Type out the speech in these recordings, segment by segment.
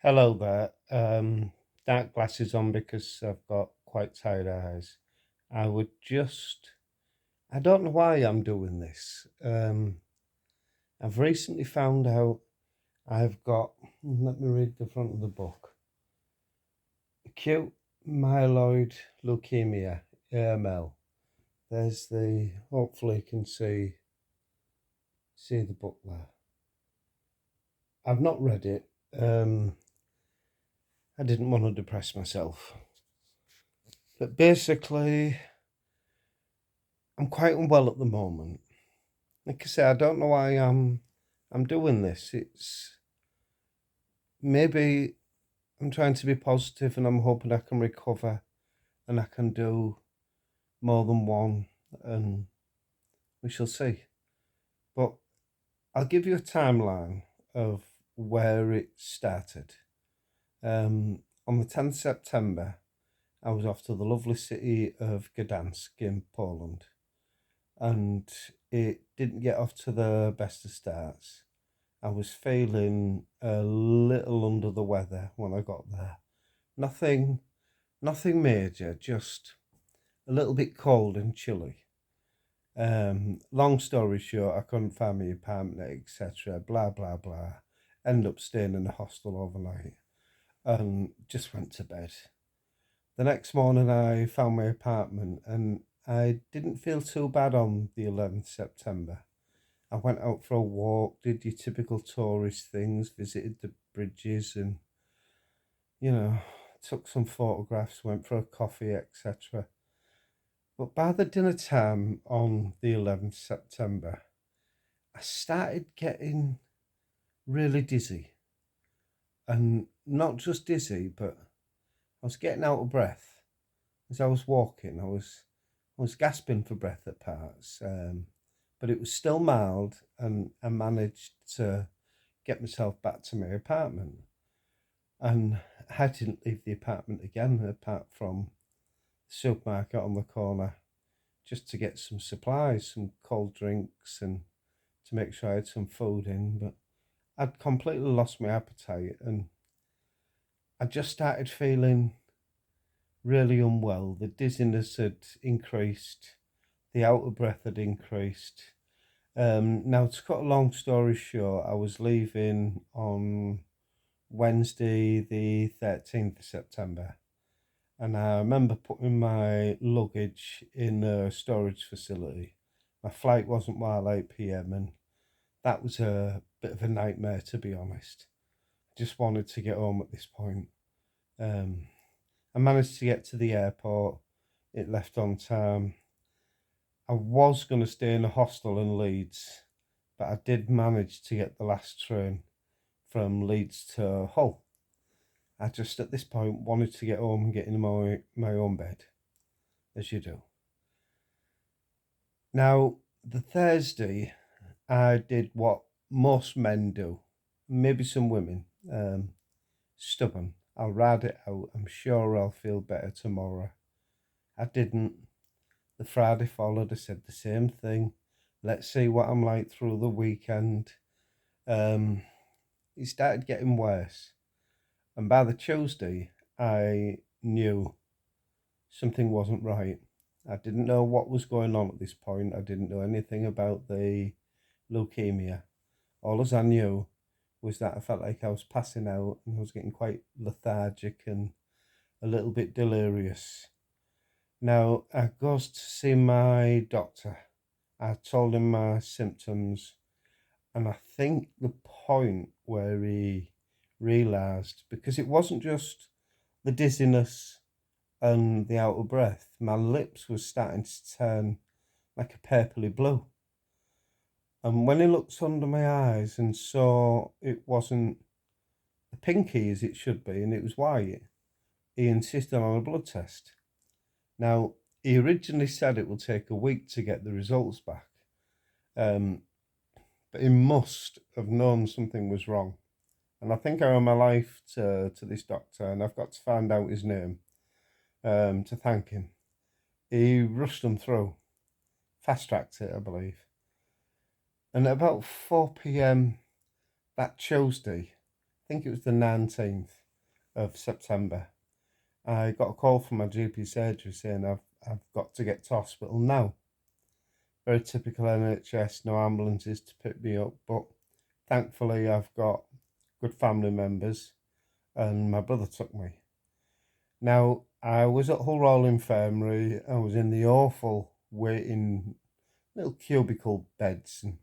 Hello there. Dark glasses on because I've got quite tired eyes. I would just, I don't know why I'm doing this. I've recently found out I've got, let me read the front of the book. Acute Myeloid Leukemia, AML. There's hopefully you can see the book there. I've not read it. I didn't want to depress myself. But basically, I'm quite unwell at the moment. Like I say, I don't know why I'm doing this. It's maybe I'm trying to be positive and I'm hoping I can recover and I can do more than one and we shall see. But I'll give you a timeline of where it started. On the 10th September, I was off to the lovely city of Gdansk in Poland, and it didn't get off to the best of starts. I was feeling a little under the weather when I got there. Nothing, nothing major, just a little bit cold and chilly. Long story short, I couldn't find my apartment, etc. Blah blah blah. Ended up staying in the hostel overnight and just went to bed. The next morning, I found my apartment and I didn't feel too bad on the 11th September. I went out for a walk, did your typical tourist things, visited the bridges and, you know, took some photographs, went for a coffee, etc. But by the dinner time on the 11th September, I started getting really dizzy. And not just dizzy, but I was getting out of breath as I was walking. I was gasping for breath at parts, but it was still mild, and I managed to get myself back to my apartment. And I didn't leave the apartment again, apart from the supermarket on the corner, just to get some supplies, some cold drinks, and to make sure I had some food in. But I'd completely lost my appetite, and I just started feeling really unwell. The dizziness had increased, the out of breath had increased. Now, to cut a long story short, I was leaving on Wednesday, the 13th of September. And I remember putting my luggage in a storage facility. My flight wasn't while 8 p.m., and that was a bit of a nightmare, to be honest. I just wanted to get home at this point. Um, I managed to get to the airport. It left on time. I was going to stay in a hostel in Leeds, but I did manage to get the last train from Leeds to Hull. I just at this point wanted to get home and get in my own bed, as you do. Now, the Thursday, I did what most men do, maybe some women, stubborn. I'll ride it out. I'm sure I'll feel better tomorrow. I didn't. The Friday followed. I said the same thing. Let's see what I'm like through the weekend. Um, it started getting worse. And by the Tuesday, I knew something wasn't right. I didn't know what was going on at this point. I didn't know anything about the leukemia. All as I knew was that I felt like I was passing out and I was getting quite lethargic and a little bit delirious. Now, I goes to see my doctor. I told him my symptoms, and I think the point where he realised, because it wasn't just the dizziness and the out of breath, my lips were starting to turn like a purpley blue. And when he looked under my eyes and saw it wasn't the pinky as it should be and it was white, he insisted on a blood test. Now, he originally said it would take a week to get the results back, um, but he must have known something was wrong. And I think I owe my life to this doctor, and I've got to find out his name to thank him. He rushed them through, fast tracked it, I believe. And at about 4 p.m. that Tuesday, think it was the 19th of September, I got a call from my GP surgery saying I've got to get to hospital now. Very typical NHS, no ambulances to pick me up, but thankfully I've got good family members and my brother took me. Now, I was at Hull Royal Infirmary. I was in the awful waiting little cubicle beds. And,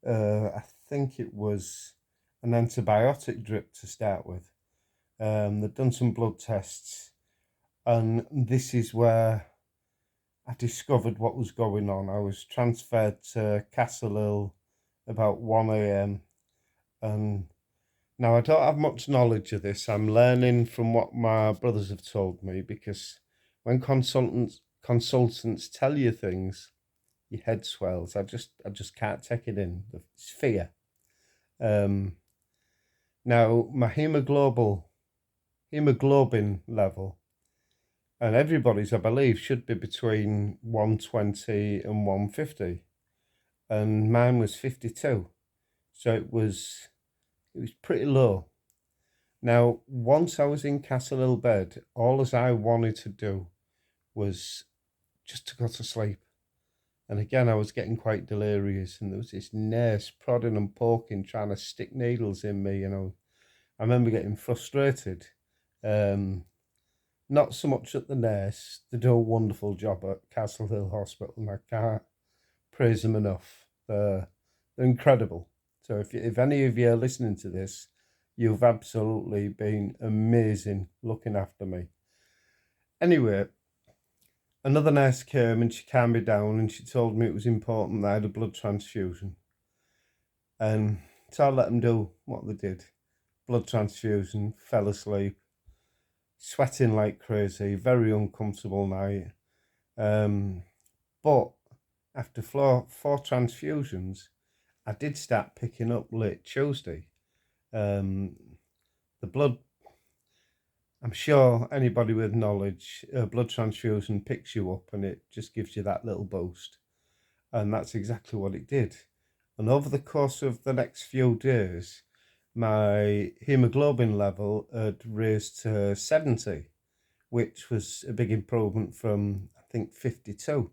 I think it was an antibiotic drip to start with. They'd done some blood tests, and this is where I discovered what was going on. I was transferred to Castle Hill about 1 a.m. and now I don't have much knowledge of this. I'm learning from what my brothers have told me, because when consultants tell you things, your head swells. I just can't take it in. It's fear. Now my hemoglobin level, and everybody's, I believe, should be between 120 and 150, and mine was 52, so it was pretty low. Now, once I was in Castle Hill bed, all as I wanted to do was just to go to sleep. And again, I was getting quite delirious, and there was this nurse prodding and poking, trying to stick needles in me. I remember getting frustrated. Not so much at the nurse. They do a wonderful job at Castle Hill Hospital, and I can't praise them enough. They're incredible. So if any of you are listening to this, you've absolutely been amazing looking after me. Anyway, another nurse came and she calmed me down, and she told me it was important that I had a blood transfusion. And so I let them do what they did. Blood transfusion, fell asleep, sweating like crazy, very uncomfortable night. But after four transfusions, I did start picking up late Tuesday. The blood, I'm sure anybody with knowledge, a blood transfusion picks you up and it just gives you that little boost. And that's exactly what it did. And over the course of the next few days, my hemoglobin level had raised to 70, which was a big improvement from, I think, 52.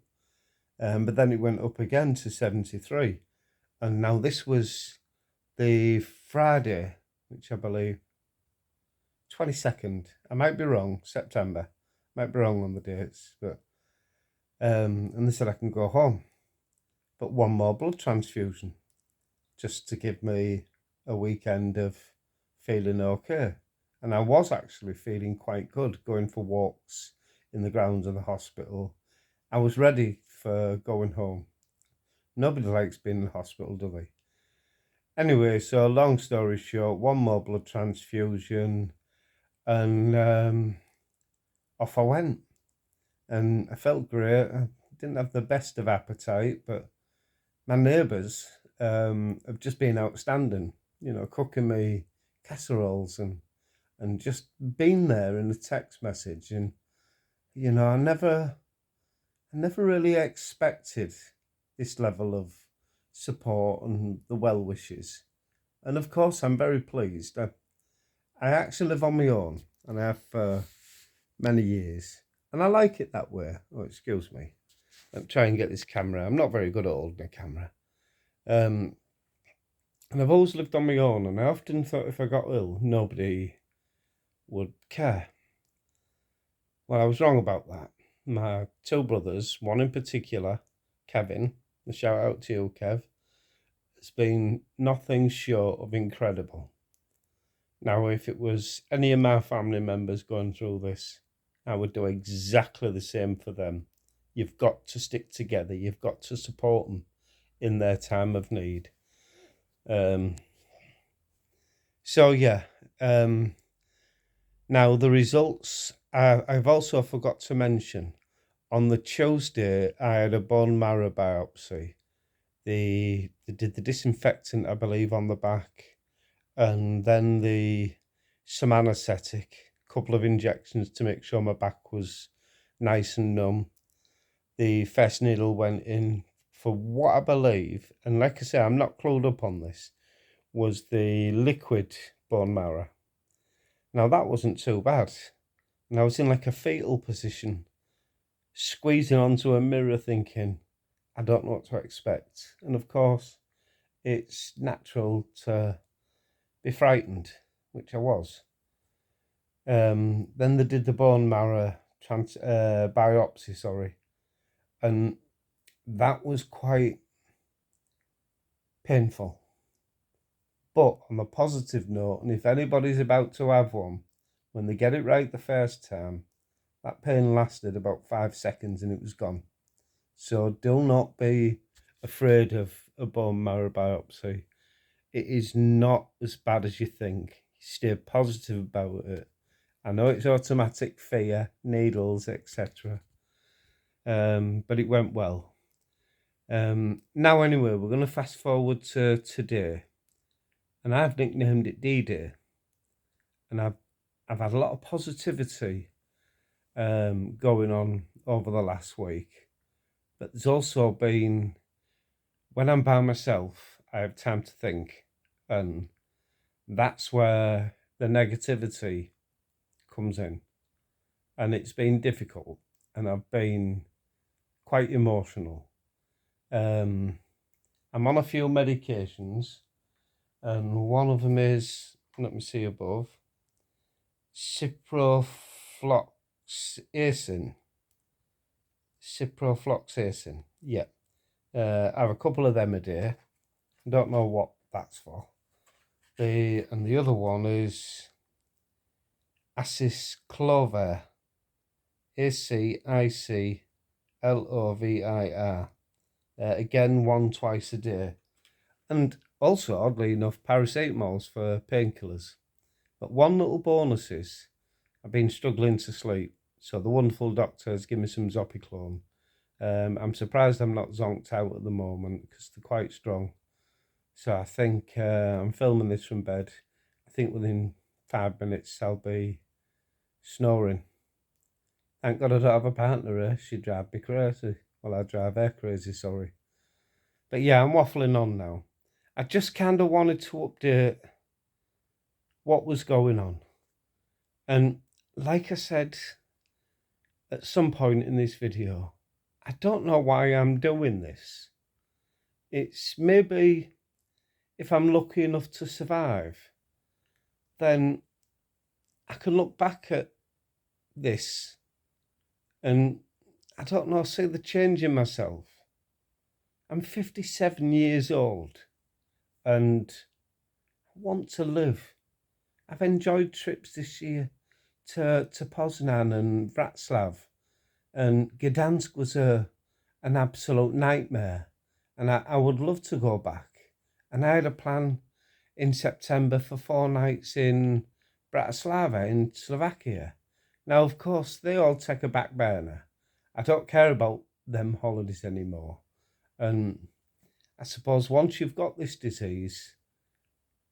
But then it went up again to 73. And now this was the Friday, which I believe 22nd. I might be wrong. September. Might be wrong on the dates, but and they said I can go home, but one more blood transfusion, just to give me a weekend of feeling okay. And I was actually feeling quite good, going for walks in the grounds of the hospital. I was ready for going home. Nobody likes being in the hospital, do they? Anyway, so long story short, one more blood transfusion, and off I went. And I felt great. I didn't have the best of appetite, but my neighbours have just been outstanding, cooking me casseroles and just been there in a text message. And, I never really expected this level of support and the well wishes. And of course, I'm very pleased. I actually live on my own, and I have for many years. And I like it that way. Oh, excuse me. Let me try and get this camera. I'm not very good at holding a camera. And I've always lived on my own, and I often thought if I got ill, nobody would care. Well, I was wrong about that. My two brothers, one in particular, Kevin, a shout out to you, Kev, has been nothing short of incredible. Now, if it was any of my family members going through this, I would do exactly the same for them. You've got to stick together. You've got to support them in their time of need. So yeah. Now the results. I've also forgot to mention. On the Tuesday, I had a bone marrow biopsy. They did the disinfectant, I believe, on the back, and then some anaesthetic, couple of injections to make sure my back was nice and numb. The first needle went in for what I believe, and like I say, I'm not clued up on this, was the liquid bone marrow. Now that wasn't too bad. And I was in like a fetal position, squeezing onto a mirror thinking, I don't know what to expect. And of course, it's natural to be frightened, which I was. Then they did the bone marrow biopsy, and that was quite painful. But on a positive note, and if anybody's about to have one, when they get it right the first time, that pain lasted about 5 seconds and it was gone. So do not be afraid of a bone marrow biopsy. It is not as bad as you think. Stay positive about it. I know it's automatic fear, needles, etc. But it went well. Now anyway, we're going to fast forward to today. And I've nicknamed it D-Day. And I've had a lot of positivity going on over the last week. But there's also been, when I'm by myself, I have time to think. And that's where the negativity comes in. And it's been difficult. And I've been quite emotional. I'm on a few medications. And one of them is, let me see above, ciprofloxacin. Ciprofloxacin, yeah. I have a couple of them a day. Don't know what that's for. And the other one is aciclovir. ACICLOVIR. Again, one twice a day. And also, oddly enough, paracetamols for painkillers. But one little bonus is I've been struggling to sleep. So the wonderful doctor has given me some Zopiclone. I'm surprised I'm not zonked out at the moment because they're quite strong. So I think I'm filming this from bed. I think within 5 minutes I'll be snoring. Thank God I don't have a partner. She'd drive me crazy. Well, I drive her crazy, sorry. But yeah, I'm waffling on now. I just kind of wanted to update what was going on. And like I said at some point in this video, I don't know why I'm doing this. It's maybe if I'm lucky enough to survive, then I can look back at this and, I don't know, see the change in myself. I'm 57 years old and I want to live. I've enjoyed trips this year to Poznan and Wrocław, and Gdansk was an absolute nightmare, and I would love to go back. And I had a plan in September for 4 nights in Bratislava in Slovakia. Now, of course, they all take a back burner. I don't care about them holidays anymore. And I suppose once you've got this disease,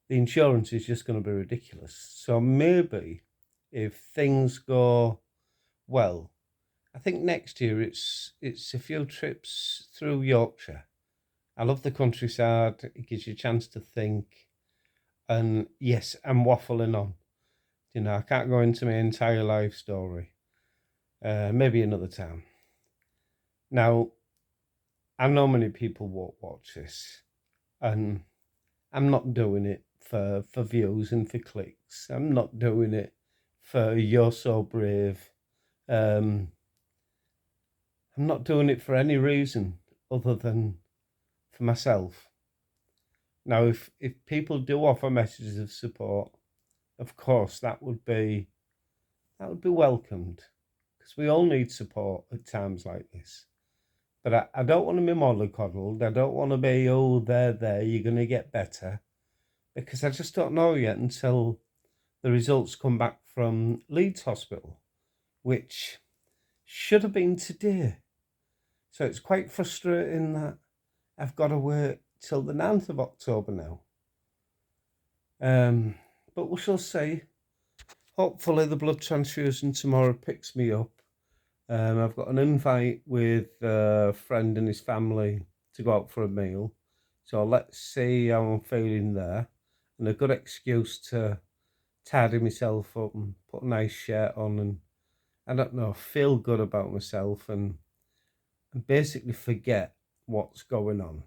the insurance is just going to be ridiculous. So maybe if things go well, I think next year it's a few trips through Yorkshire. I love the countryside. It gives you a chance to think. And yes, I'm waffling on. You know, I can't go into my entire life story. Maybe another time. Now, I know many people won't watch this, and I'm not doing it for views and for clicks. I'm not doing it for you're so brave. I'm not doing it for any reason other than for myself. Now, if people do offer messages of support, of course that would be welcomed, because we all need support at times like this. But I don't want to be mollycoddled. I don't want to be, oh, there, you're going to get better. Because I just don't know yet until the results come back from Leeds Hospital, which should have been today. So it's quite frustrating that I've got to wait till the 9th of October now. But we shall see. Hopefully the blood transfusion tomorrow picks me up. I've got an invite with a friend and his family to go out for a meal. So let's see how I'm feeling there. And a good excuse to tidy myself up and put a nice shirt on, and I don't know, feel good about myself, and basically forget what's going on.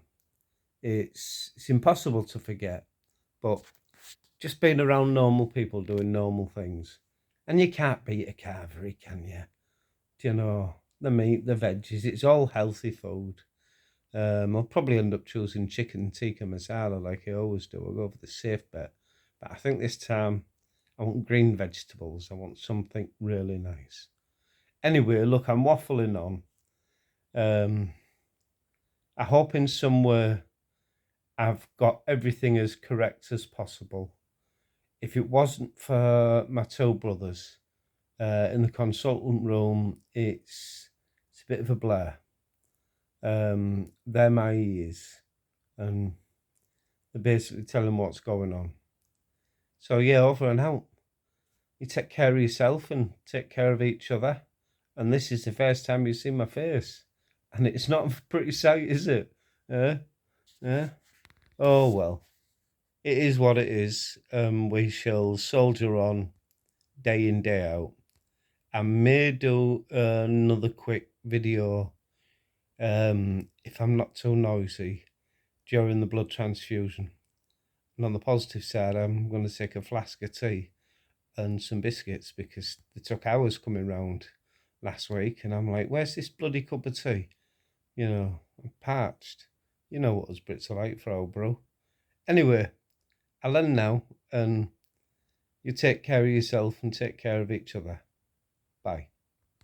It's impossible to forget, but just being around normal people doing normal things. And you can't beat a carvery, can you? Do you know, the meat, the veggies, it's all healthy food. I'll probably end up choosing chicken tikka masala like I always do. I'll go for the safe bet. But I think this time I want green vegetables. I want something really nice. Anyway, look, I'm waffling on. I hope in some way I've got everything as correct as possible. If it wasn't for my two brothers in the consultant room, it's a bit of a blur. They're my ears, and they're basically telling what's going on. So yeah, over and out. You take care of yourself and take care of each other. And this is the first time you've seen my face, and it's not a pretty sight, is it? Yeah. Oh well, it is what it is. We shall soldier on day in, day out. I may do another quick video, if I'm not too noisy, during the blood transfusion. And on the positive side, I'm going to take a flask of tea and some biscuits, because they took hours coming round last week, and I'm like, where's this bloody cup of tea? You know, I'm parched. You know what us Brits are like for old bro. Anyway, I'll end now, and you take care of yourself and take care of each other. Bye.